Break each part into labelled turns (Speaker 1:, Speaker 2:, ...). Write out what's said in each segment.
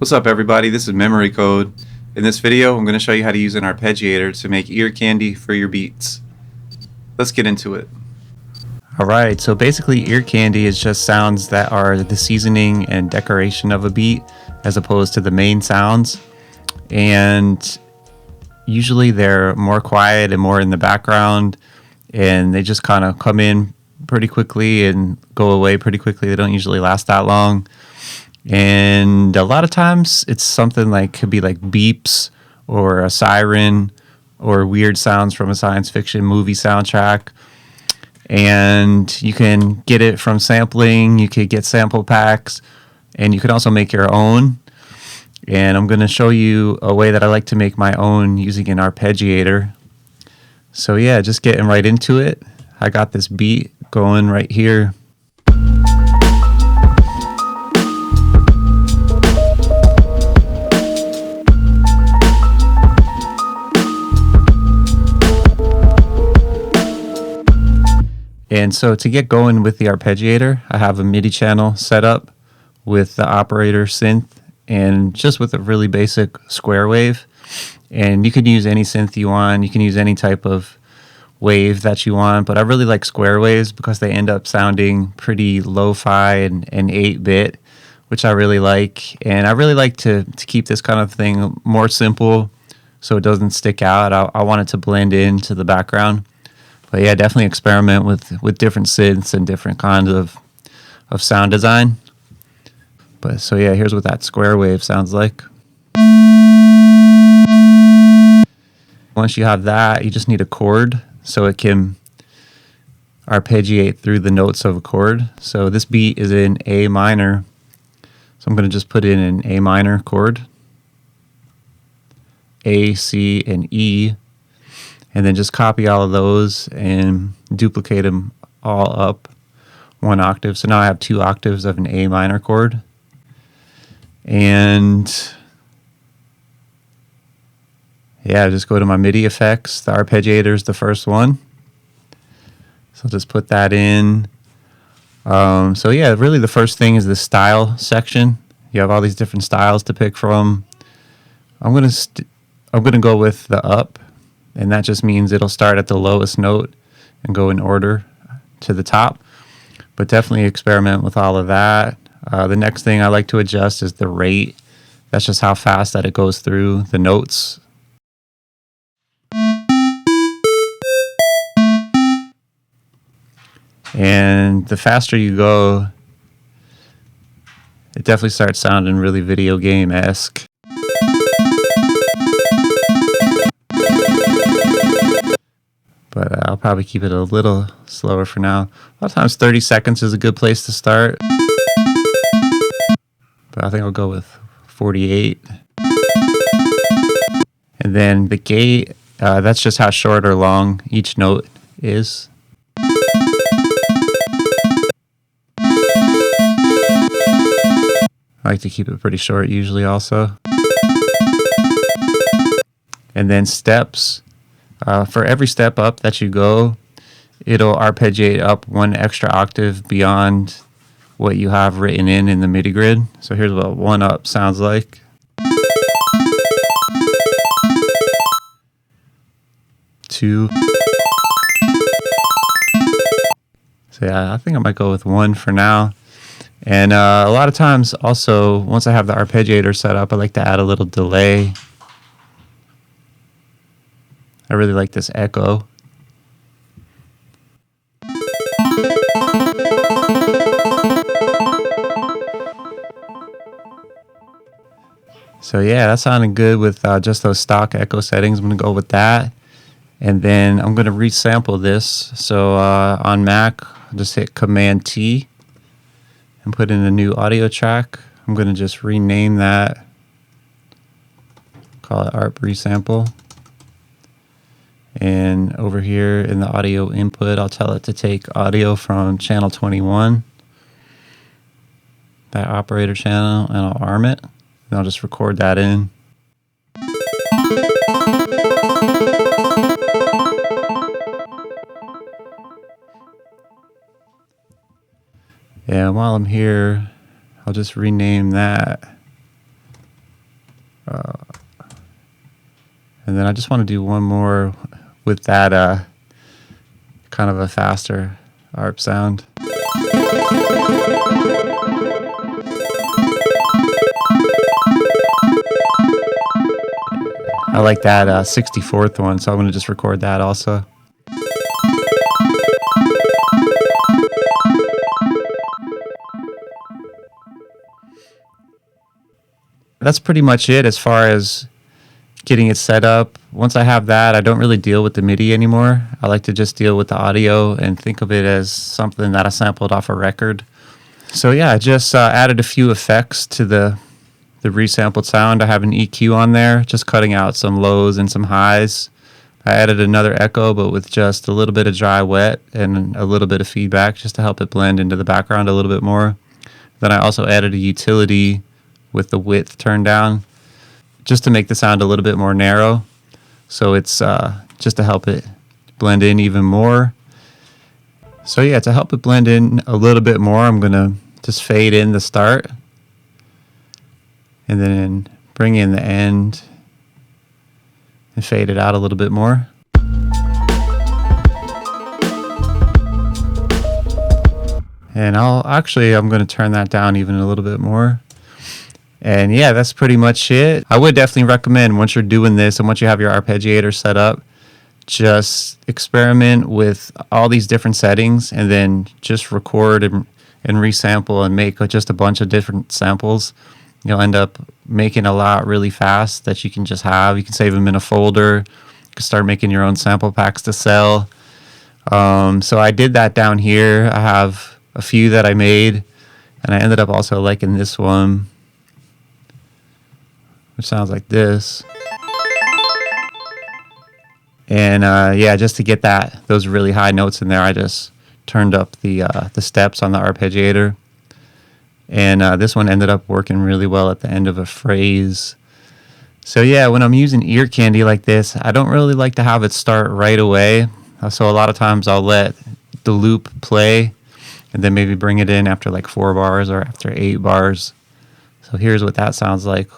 Speaker 1: What's up everybody, this is Memory Code. In this video I'm going to show you how to use an arpeggiator to make ear candy for your beats. Let's get into it. Alright, so basically ear candy is just sounds that are the seasoning and decoration of a beat as opposed to the main sounds. And usually they're more quiet and more in the background, and they just kind of come in pretty quickly and go away pretty quickly. They don't usually last that long. And a lot of times it's something like, could be like beeps or a siren or weird sounds from a science fiction movie soundtrack. And you can get it from sampling, you could get sample packs, and you can also make your own. And I'm going to show you a way that I like to make my own using an arpeggiator. So yeah, just getting right into it. I got this beat going right here. And so to get going with the arpeggiator, I have a MIDI channel set up with the operator synth and just with a really basic square wave. And you can use any synth you want. You can use any type of wave that you want, but I really like square waves because they end up sounding pretty lo-fi and 8-bit, which I really like. And I really like to keep this kind of thing more simple so it doesn't stick out. I want it to blend into the background. But yeah, definitely experiment with different synths and different kinds of sound design. But so yeah, here's what that square wave sounds like. Once you have that, you just need a chord so it can arpeggiate through the notes of a chord. So this beat is in A minor. So I'm going to just put in an A minor chord. A, C, and E. And then just copy all of those and duplicate them all up one octave. So now I have 2 octaves of an A minor chord. And yeah, just go to my MIDI effects. The arpeggiator is the first one. So I'll just put that in. So yeah, really the first thing is the style section. You have all these different styles to pick from. I'm gonna go with the up. And that just means it'll start at the lowest note and go in order to the top. But definitely experiment with all of that. The next thing I like to adjust is the rate. That's just how fast that it goes through the notes. And the faster you go, it definitely starts sounding really video game-esque. But I'll probably keep it a little slower for now. A lot of times 30 seconds is a good place to start. But I think I'll go with 48. And then the gate, that's just how short or long each note is. I like to keep it pretty short usually also. And then steps. For every step up that you go, it'll arpeggiate up 1 extra octave beyond what you have written in the MIDI grid. So here's what 1 up sounds like. Two. So yeah, I think I might go with 1 for now. And a lot of times also, once I have the arpeggiator set up, I like to add a little delay. I really like this echo. So yeah, that sounded good with just those stock echo settings. I'm going to go with that. And then I'm going to resample this. So on Mac, I'll just hit Command T and put in a new audio track. I'm going to just rename that. Call it Arp Resample. And over here in the audio input, I'll tell it to take audio from channel 21, that operator channel, and I'll arm it. And I'll just record that in. And while I'm here, I'll just rename that And then I just want to do one more with that kind of a faster ARP sound. I like that 64th one, so I'm going to just record that also. That's pretty much it as far as getting it set up. Once I have that, I don't really deal with the MIDI anymore. I like to just deal with the audio and think of it as something that I sampled off a record. So yeah, I just added a few effects to the resampled sound. I have an EQ on there, just cutting out some lows and some highs. I added another echo, but with just a little bit of dry wet and a little bit of feedback just to help it blend into the background a little bit more. Then I also added a utility with the width turned down just to make the sound a little bit more narrow. So it's just to help it blend in even more. So yeah, to help it blend in a little bit more, I'm going to just fade in the start and then bring in the end and fade it out a little bit more. And I'm going to turn that down even a little bit more. And yeah, that's pretty much it. I would definitely recommend, once you're doing this and once you have your arpeggiator set up, just experiment with all these different settings and then just record and resample and make just a bunch of different samples. You'll end up making a lot really fast that you can just have. You can save them in a folder. You can start making your own sample packs to sell. So I did that down here. I have a few that I made, and I ended up also liking this one, which sounds like this. And yeah, just to get those really high notes in there, I just turned up the steps on the arpeggiator. And this one ended up working really well at the end of a phrase. So yeah, when I'm using ear candy like this, I don't really like to have it start right away. So a lot of times I'll let the loop play and then maybe bring it in after like 4 bars or after 8 bars. So here's what that sounds like.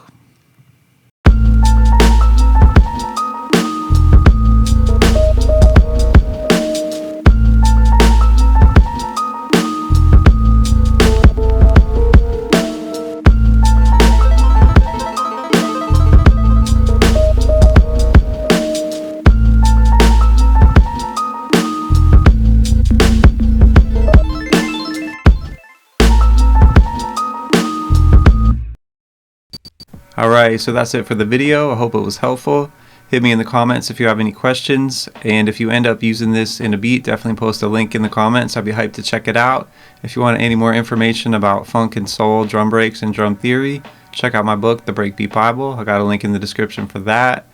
Speaker 1: Alright, so that's it for the video. I hope it was helpful. Hit me in the comments if you have any questions, and if you end up using this in a beat, definitely post a link in the comments. I'd be hyped to check it out. If you want any more information about funk and soul, drum breaks, and drum theory, check out my book, The Breakbeat Bible. I got a link in the description for that.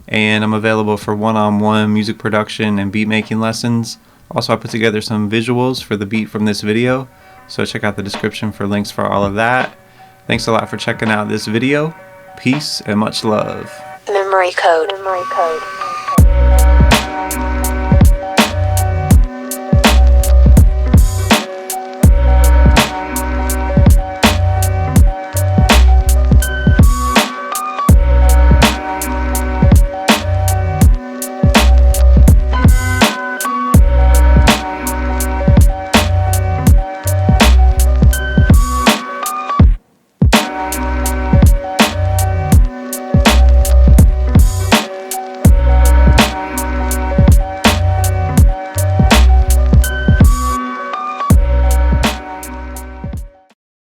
Speaker 1: And I'm available for one-on-one music production and beat making lessons. Also, I put together some visuals for the beat from this video, so check out the description for links for all of that. Thanks a lot for checking out this video. Peace and much love.
Speaker 2: Memory code.